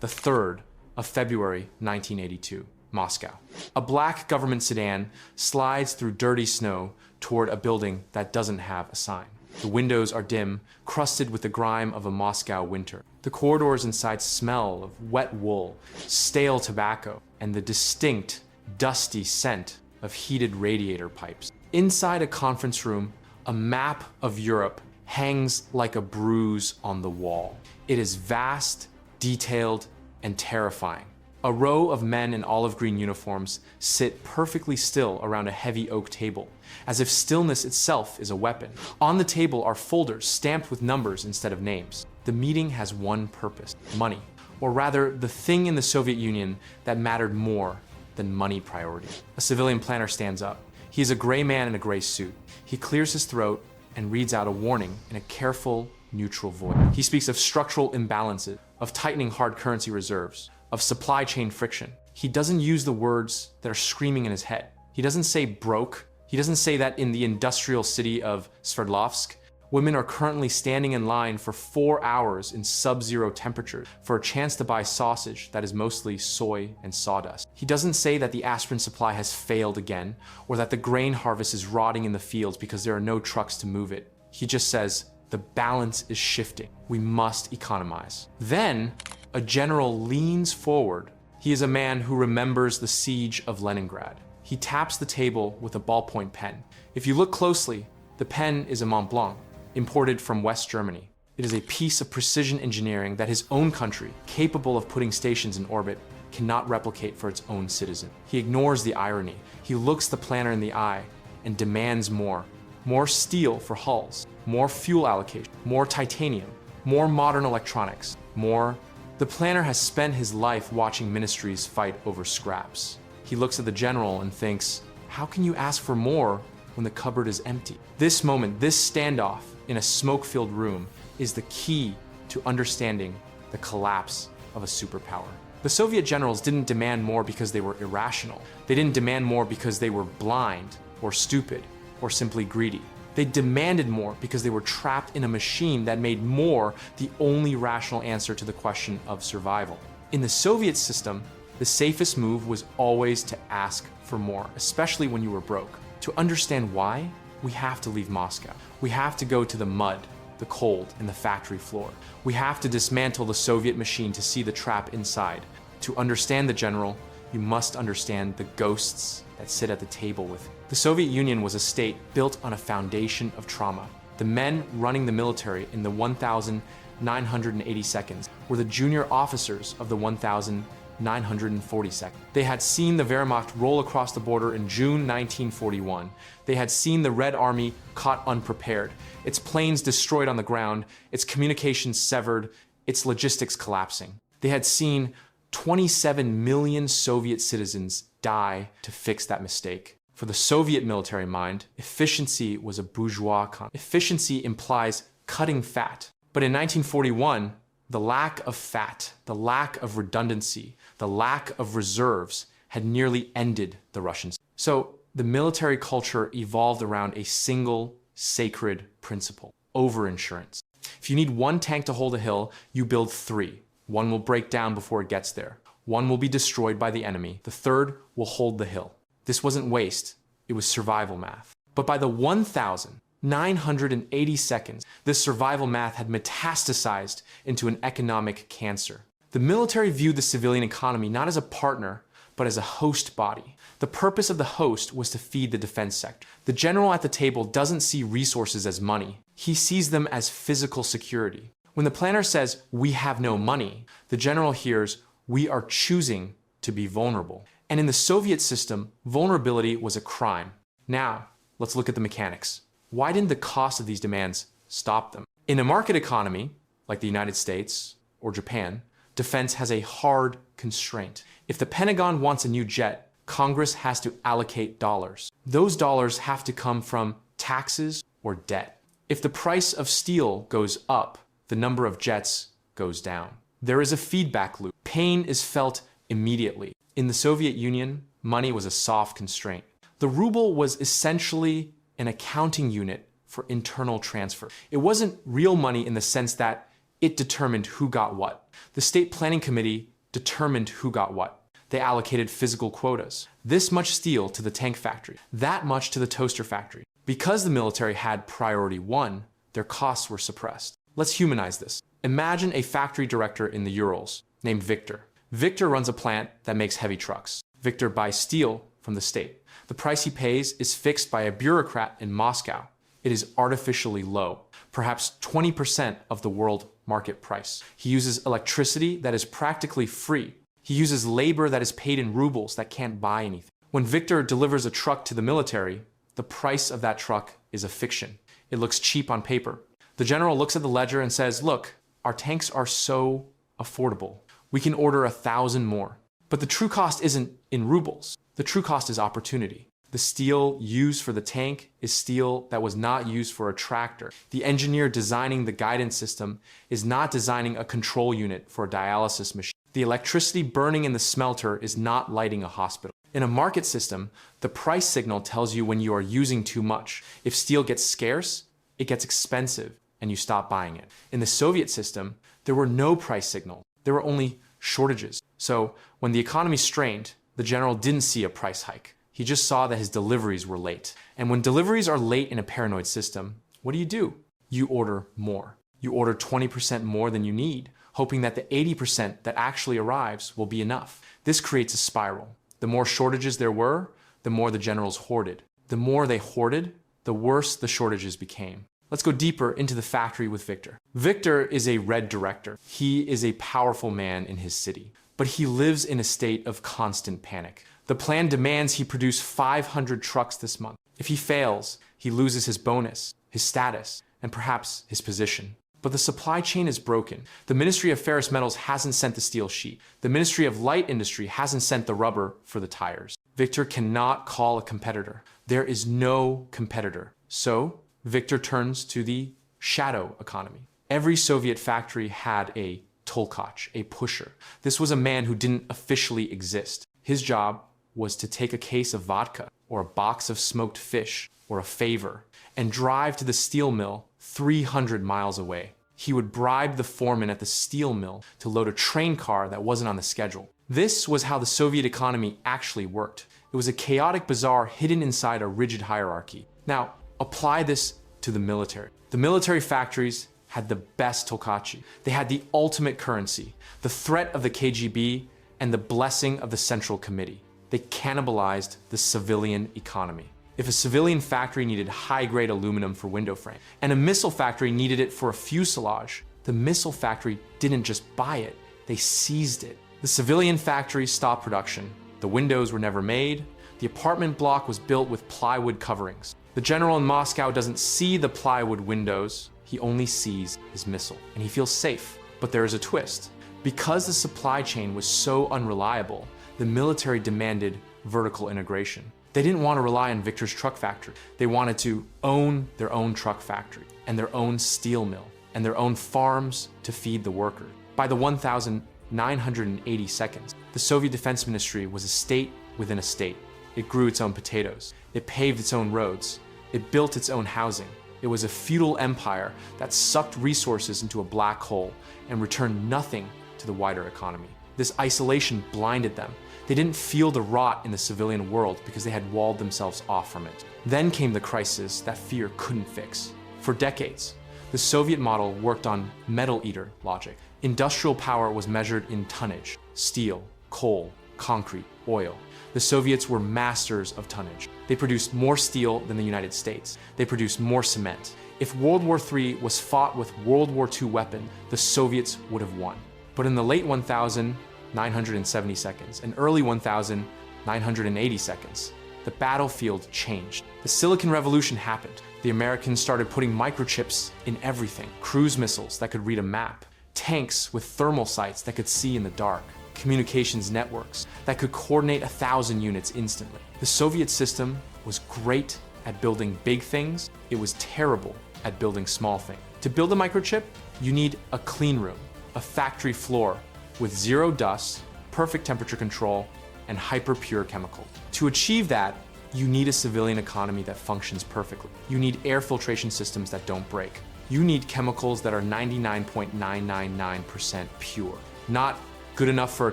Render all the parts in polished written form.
the 3rd of February 1982, Moscow. A black government sedan slides through dirty snow toward a building that doesn't have a sign. The windows are dim, crusted with the grime of a Moscow winter. The corridors inside smell of wet wool, stale tobacco, and the distinct, dusty scent of heated radiator pipes. Inside a conference room, a map of Europe hangs like a bruise on the wall. It is vast, detailed, and terrifying. A row of men in olive green uniforms sit perfectly still around a heavy oak table, as if stillness itself is a weapon. On the table are folders stamped with numbers instead of names. The meeting has one purpose: money, or rather, the thing in the Soviet Union that mattered more than money priority. A civilian planner stands up. He is a gray man in a gray suit. He clears his throat and reads out a warning in a careful, neutral voice. He speaks of structural imbalances, of tightening hard currency reserves, of supply chain friction. He doesn't use the words that are screaming in his head. He doesn't say broke. He doesn't say that in the industrial city of Sverdlovsk, women are currently standing in line for 4 hours in sub-zero temperatures for a chance to buy sausage that is mostly soy and sawdust. He doesn't say that the aspirin supply has failed again, or that the grain harvest is rotting in the fields because there are no trucks to move it. He just says, the balance is shifting. We must economize. Then, a general leans forward. He is a man who remembers the siege of Leningrad. He taps the table with a ballpoint pen. If you look closely, the pen is a Mont Blanc, imported from West Germany. It is a piece of precision engineering that his own country, capable of putting stations in orbit, cannot replicate for its own citizen. He ignores the irony. He looks the planner in the eye and demands more. More steel for hulls, more fuel allocation, more titanium, more modern electronics, more. The planner has spent his life watching ministries fight over scraps. He looks at the general and thinks, how can you ask for more when the cupboard is empty? This moment, this standoff in a smoke-filled room is the key to understanding the collapse of a superpower. The Soviet generals didn't demand more because they were irrational. They didn't demand more because they were blind or stupid or simply greedy. They demanded more because they were trapped in a machine that made more the only rational answer to the question of survival. In the Soviet system, the safest move was always to ask for more, especially when you were broke. To understand why, we have to leave Moscow. We have to go to the mud, the cold, and the factory floor. We have to dismantle the Soviet machine to see the trap inside. To understand the general, you must understand the ghosts that sit at the table with him. The Soviet Union was a state built on a foundation of trauma. The men running the military in the 1,982nd were the junior officers of the 1,942nd. They had seen the Wehrmacht roll across the border in June 1941. They had seen the Red Army caught unprepared, its planes destroyed on the ground, its communications severed, its logistics collapsing. They had seen 27 million Soviet citizens die to fix that mistake. For the Soviet military mind, efficiency was a bourgeois concept. Efficiency implies cutting fat. But in 1941, the lack of fat, the lack of redundancy, the lack of reserves had nearly ended the Russians. So the military culture evolved around a single sacred principle: overinsurance. If you need one tank to hold a hill, you build 3. One will break down before it gets there. One will be destroyed by the enemy. The third will hold the hill. This wasn't waste, it was survival math. But by the 1,982nd, this survival math had metastasized into an economic cancer. The military viewed the civilian economy not as a partner, but as a host body. The purpose of the host was to feed the defense sector. The general at the table doesn't see resources as money. He sees them as physical security. When the planner says, "We have no money," the general hears, "We are choosing to be vulnerable." And in the Soviet system, vulnerability was a crime. Now, let's look at the mechanics. Why didn't the cost of these demands stop them? In a market economy, like the United States or Japan, defense has a hard constraint. If the Pentagon wants a new jet, Congress has to allocate dollars. Those dollars have to come from taxes or debt. If the price of steel goes up, the number of jets goes down. There is a feedback loop. Pain is felt immediately. In the Soviet Union, money was a soft constraint. The ruble was essentially an accounting unit for internal transfer. It wasn't real money in the sense that It determined who got what. The State Planning Committee determined who got what. They allocated physical quotas. This much steel to the tank factory, that much to the toaster factory. Because the military had priority one, their costs were suppressed. Let's humanize this. Imagine a factory director in the Urals named Victor. Victor runs a plant that makes heavy trucks. Victor buys steel from the state. The price he pays is fixed by a bureaucrat in Moscow. It is artificially low, perhaps 20% of the world market price. He uses electricity that is practically free. He uses labor that is paid in rubles that can't buy anything. When Victor delivers a truck to the military, the price of that truck is a fiction. It looks cheap on paper. The general looks at the ledger and says, look, our tanks are so affordable. We can order 1,000 more. But the true cost isn't in rubles. The true cost is opportunity. The steel used for the tank is steel that was not used for a tractor. The engineer designing the guidance system is not designing a control unit for a dialysis machine. The electricity burning in the smelter is not lighting a hospital. In a market system, the price signal tells you when you are using too much. If steel gets scarce, it gets expensive and you stop buying it. In the Soviet system, there were no price signals. There were only shortages. So when the economy strained, the general didn't see a price hike. He just saw that his deliveries were late. And when deliveries are late in a paranoid system, what do? You order more. You order 20% more than you need, hoping that the 80% that actually arrives will be enough. This creates a spiral. The more shortages there were, the more the generals hoarded. The more they hoarded, the worse the shortages became. Let's go deeper into the factory with Victor. Victor is a red director. He is a powerful man in his city, but he lives in a state of constant panic. The plan demands he produce 500 trucks this month. If he fails, he loses his bonus, his status, and perhaps his position. But the supply chain is broken. The Ministry of Ferrous Metals hasn't sent the steel sheet. The Ministry of Light Industry hasn't sent the rubber for the tires. Victor cannot call a competitor. There is no competitor. So Victor turns to the shadow economy. Every Soviet factory had a tolkach, a pusher. This was a man who didn't officially exist. His job was to take a case of vodka or a box of smoked fish or a favor and drive to the steel mill 300 miles away. He would bribe the foreman at the steel mill to load a train car that wasn't on the schedule. This was how the Soviet economy actually worked. It was a chaotic bazaar hidden inside a rigid hierarchy. Now, apply this to the military. The military factories had the best tolkachi. They had the ultimate currency, the threat of the KGB, and the blessing of the Central Committee. They cannibalized the civilian economy. If a civilian factory needed high-grade aluminum for window frame, and a missile factory needed it for a fuselage, the missile factory didn't just buy it, they seized it. The civilian factories stopped production. The windows were never made. The apartment block was built with plywood coverings. The general in Moscow doesn't see the plywood windows, he only sees his missile, and he feels safe. But there is a twist. Because the supply chain was so unreliable, the military demanded vertical integration. They didn't want to rely on Victor's truck factory. They wanted to own their own truck factory and their own steel mill and their own farms to feed the workers. By the 1982nd, the Soviet Defense Ministry was a state within a state. It grew its own potatoes. It paved its own roads. It built its own housing. It was a feudal empire that sucked resources into a black hole and returned nothing to the wider economy. This isolation blinded them. They didn't feel the rot in the civilian world because they had walled themselves off from it. Then came the crisis that fear couldn't fix. For decades, the Soviet model worked on metal eater logic. Industrial power was measured in tonnage: steel, coal, concrete, oil. The Soviets were masters of tonnage. They produced more steel than the United States. They produced more cement. If World War III was fought with World War II weapon, the Soviets would have won. But in the late 1970s and early 1980s, the battlefield changed. The Silicon Revolution happened. The Americans started putting microchips in everything. Cruise missiles that could read a map. Tanks with thermal sights that could see in the dark. Communications networks that could coordinate 1,000 units instantly. The Soviet system was great at building big things. It was terrible at building small things. To build a microchip, you need a clean room, a factory floor with zero dust, perfect temperature control, and hyper-pure chemical. To achieve that, you need a civilian economy that functions perfectly. You need air filtration systems that don't break. You need chemicals that are 99.999% pure. Not good enough for a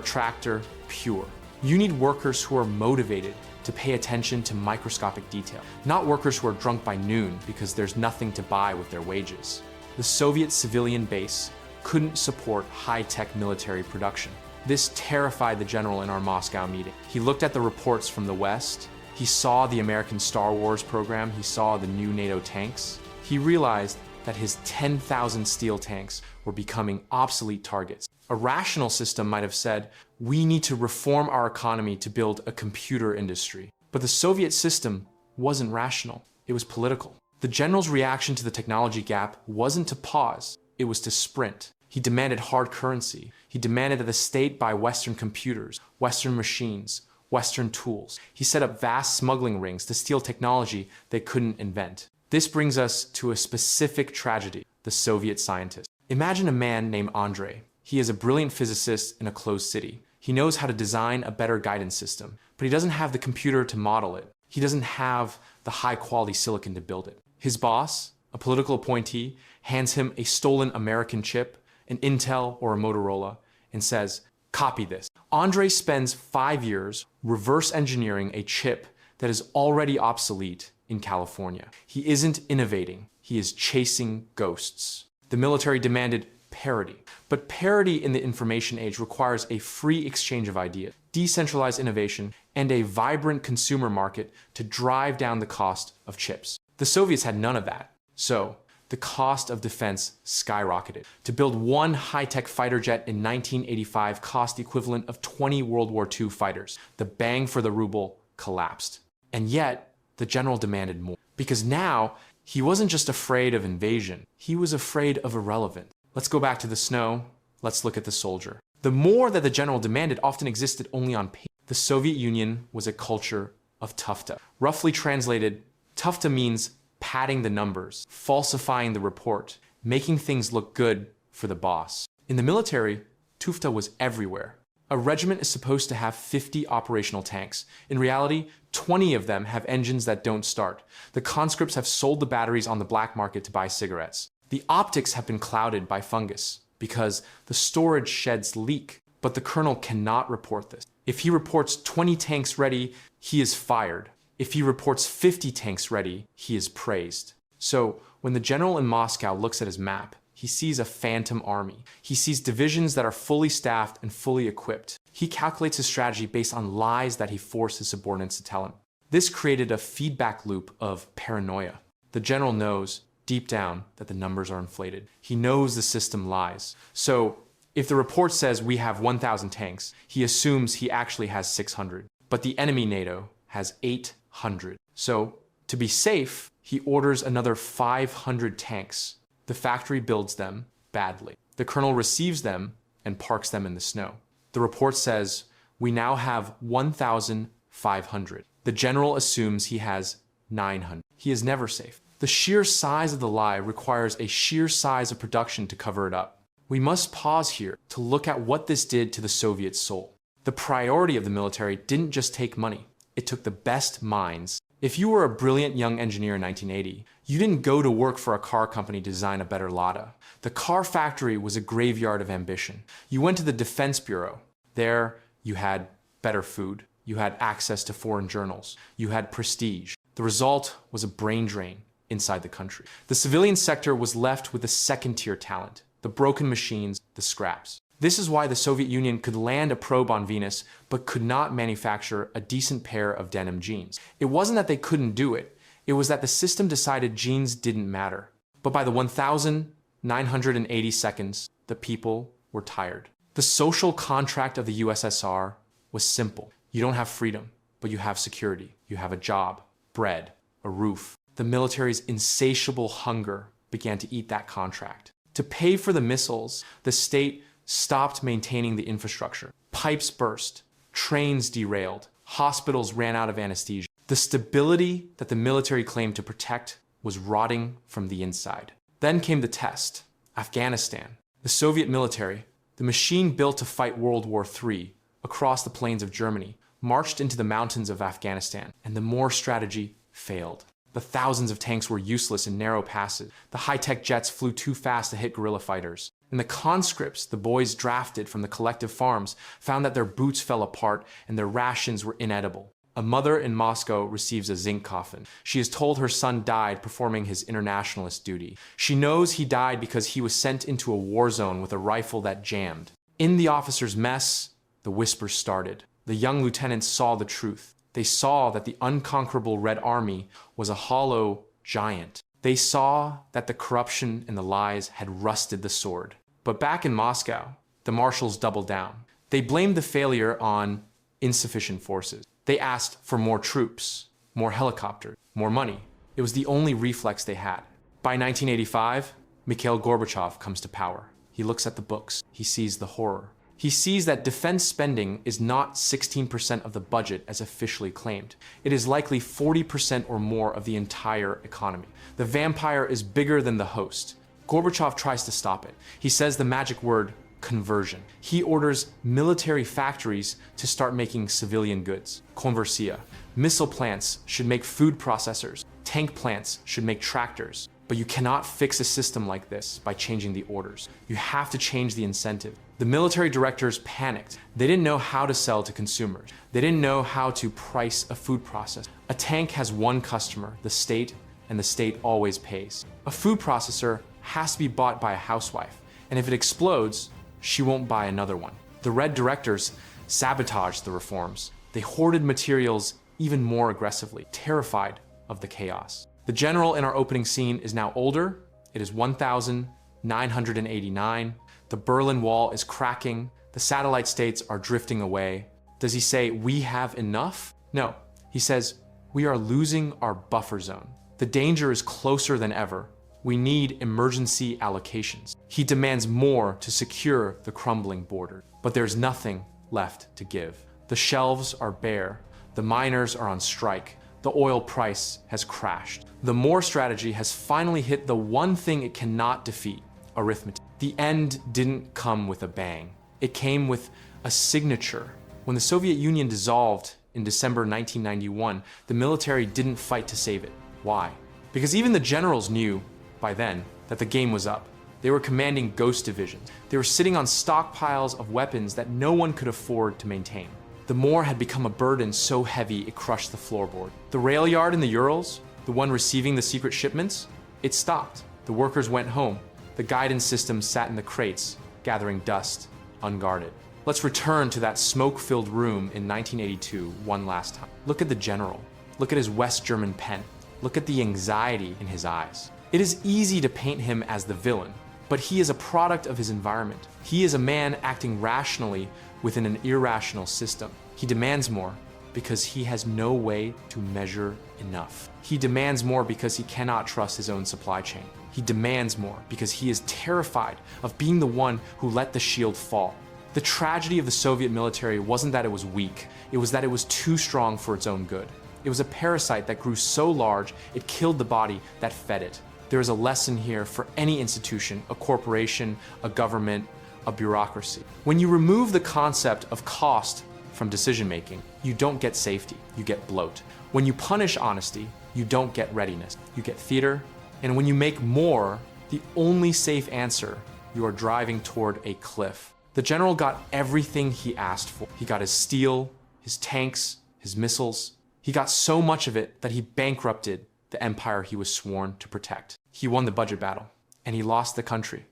tractor, pure. You need workers who are motivated to pay attention to microscopic detail, not workers who are drunk by noon because there's nothing to buy with their wages. The Soviet civilian base couldn't support high-tech military production. This terrified the general in our Moscow meeting. He looked at the reports from the West. He saw the American Star Wars program. He saw the new NATO tanks. He realized that his 10,000 steel tanks were becoming obsolete targets. A rational system might have said, we need to reform our economy to build a computer industry. But the Soviet system wasn't rational. It was political. The general's reaction to the technology gap wasn't to pause. It was to sprint. He demanded hard currency. He demanded that the state buy Western computers, Western machines, Western tools. He set up vast smuggling rings to steal technology they couldn't invent. This brings us to a specific tragedy, the Soviet scientist. Imagine a man named Andrei. He is a brilliant physicist in a closed city. He knows how to design a better guidance system, but he doesn't have the computer to model it. He doesn't have the high-quality silicon to build it. His boss, a political appointee, hands him a stolen American chip, an Intel or a Motorola, and says, copy this. Andrei spends 5 years reverse engineering a chip that is already obsolete in California. He isn't innovating. He is chasing ghosts. The military demanded parity. But parity in the information age requires a free exchange of ideas, decentralized innovation, and a vibrant consumer market to drive down the cost of chips. The Soviets had none of that. So, the cost of defense skyrocketed. To build one high-tech fighter jet in 1985 cost the equivalent of 20 World War II fighters. The bang for the ruble collapsed. And yet, the general demanded more. Because now, he wasn't just afraid of invasion. He was afraid of irrelevance. Let's go back to the snow. Let's look at the soldier. The more that the general demanded often existed only on paper. The Soviet Union was a culture of tufta. Roughly translated, tufta means padding the numbers, falsifying the report, making things look good for the boss. In the military, tufta was everywhere. A regiment is supposed to have 50 operational tanks. In reality, 20 of them have engines that don't start. The conscripts have sold the batteries on the black market to buy cigarettes. The optics have been clouded by fungus because the storage sheds leak, but the colonel cannot report this. If he reports 20 tanks ready, he is fired. If he reports 50 tanks ready, he is praised. So when the general in Moscow looks at his map, he sees a phantom army. He sees divisions that are fully staffed and fully equipped. He calculates his strategy based on lies that he forced his subordinates to tell him. This created a feedback loop of paranoia. The general knows deep down that the numbers are inflated. He knows the system lies. So if the report says we have 1,000 tanks, he assumes he actually has 600. But the enemy NATO has 800. So to be safe, he orders another 500 tanks. The factory builds them badly. The colonel receives them and parks them in the snow. The report says we now have 1,500. The general assumes he has 900. He is never safe. The sheer size of the lie requires a sheer size of production to cover it up. We must pause here to look at what this did to the Soviet soul. The priority of the military didn't just take money. It took the best minds. If you were a brilliant young engineer in 1980, you didn't go to work for a car company to design a better Lada. The car factory was a graveyard of ambition. You went to the Defense Bureau. There, you had better food. You had access to foreign journals. You had prestige. The result was a brain drain inside the country. The civilian sector was left with the second-tier talent, the broken machines, the scraps. This is why the Soviet Union could land a probe on Venus, but could not manufacture a decent pair of denim jeans. It wasn't that they couldn't do it. It was that the system decided jeans didn't matter. But by the 1,980 seconds, the people were tired. The social contract of the USSR was simple. You don't have freedom, but you have security. You have a job, bread, a roof. The military's insatiable hunger began to eat that contract. To pay for the missiles, the state stopped maintaining the infrastructure. Pipes burst, trains derailed, hospitals ran out of anesthesia. The stability that the military claimed to protect was rotting from the inside. Then came the test, Afghanistan. The Soviet military, the machine built to fight World War III across the plains of Germany, marched into the mountains of Afghanistan, and the Moore strategy failed. The thousands of tanks were useless in narrow passes. The high-tech jets flew too fast to hit guerrilla fighters. And the conscripts the boys drafted from the collective farms found that their boots fell apart and their rations were inedible. A mother in Moscow receives a zinc coffin. She is told her son died performing his internationalist duty. She knows he died because he was sent into a war zone with a rifle that jammed. In the officers' mess, the whispers started. The young lieutenants saw the truth. They saw that the unconquerable Red Army was a hollow giant. They saw that the corruption and the lies had rusted the sword. But back in Moscow, the marshals doubled down. They blamed the failure on insufficient forces. They asked for more troops, more helicopters, more money. It was the only reflex they had. By 1985, Mikhail Gorbachev comes to power. He looks at the books. He sees the horror. He sees that defense spending is not 16% of the budget as officially claimed. It is likely 40% or more of the entire economy. The vampire is bigger than the host. Gorbachev tries to stop it. He says the magic word, conversion. He orders military factories to start making civilian goods, conversia. Missile plants should make food processors. Tank plants should make tractors. But you cannot fix a system like this by changing the orders. You have to change the incentive. The military directors panicked. They didn't know how to sell to consumers. They didn't know how to price a food processor. A tank has one customer, the state, and the state always pays. A food processor has to be bought by a housewife, and if it explodes, she won't buy another one. The Red directors sabotaged the reforms. They hoarded materials even more aggressively, terrified of the chaos. The general in our opening scene is now older. It is 1989. The Berlin Wall is cracking. The satellite states are drifting away. Does he say, we have enough? No, he says, we are losing our buffer zone. The danger is closer than ever. We need emergency allocations. He demands more to secure the crumbling border. But there's nothing left to give. The shelves are bare. The miners are on strike. The oil price has crashed. The Moore strategy has finally hit the one thing it cannot defeat, arithmetic. The end didn't come with a bang. It came with a signature. When the Soviet Union dissolved in December 1991, the military didn't fight to save it. Why? Because even the generals knew by then that the game was up. They were commanding ghost divisions. They were sitting on stockpiles of weapons that no one could afford to maintain. The Moore had become a burden so heavy it crushed the floorboard. The rail yard in the Urals, the one receiving the secret shipments, it stopped. The workers went home. The guidance system sat in the crates, gathering dust, unguarded. Let's return to that smoke-filled room in 1982 one last time. Look at the general. Look at his West German pen. Look at the anxiety in his eyes. It is easy to paint him as the villain, but he is a product of his environment. He is a man acting rationally within an irrational system. He demands more because he has no way to measure enough. He demands more because he cannot trust his own supply chain. He demands more because he is terrified of being the one who let the shield fall. The tragedy of the Soviet military wasn't that it was weak, it was that it was too strong for its own good. It was a parasite that grew so large it killed the body that fed it. There is a lesson here for any institution, a corporation, a government, a bureaucracy. When you remove the concept of cost from decision-making, you don't get safety, you get bloat. When you punish honesty, you don't get readiness, you get theater. And when you make more, the only safe answer, you are driving toward a cliff. The general got everything he asked for. He got his steel, his tanks, his missiles. He got so much of it that he bankrupted the empire he was sworn to protect. He won the budget battle, and he lost the country.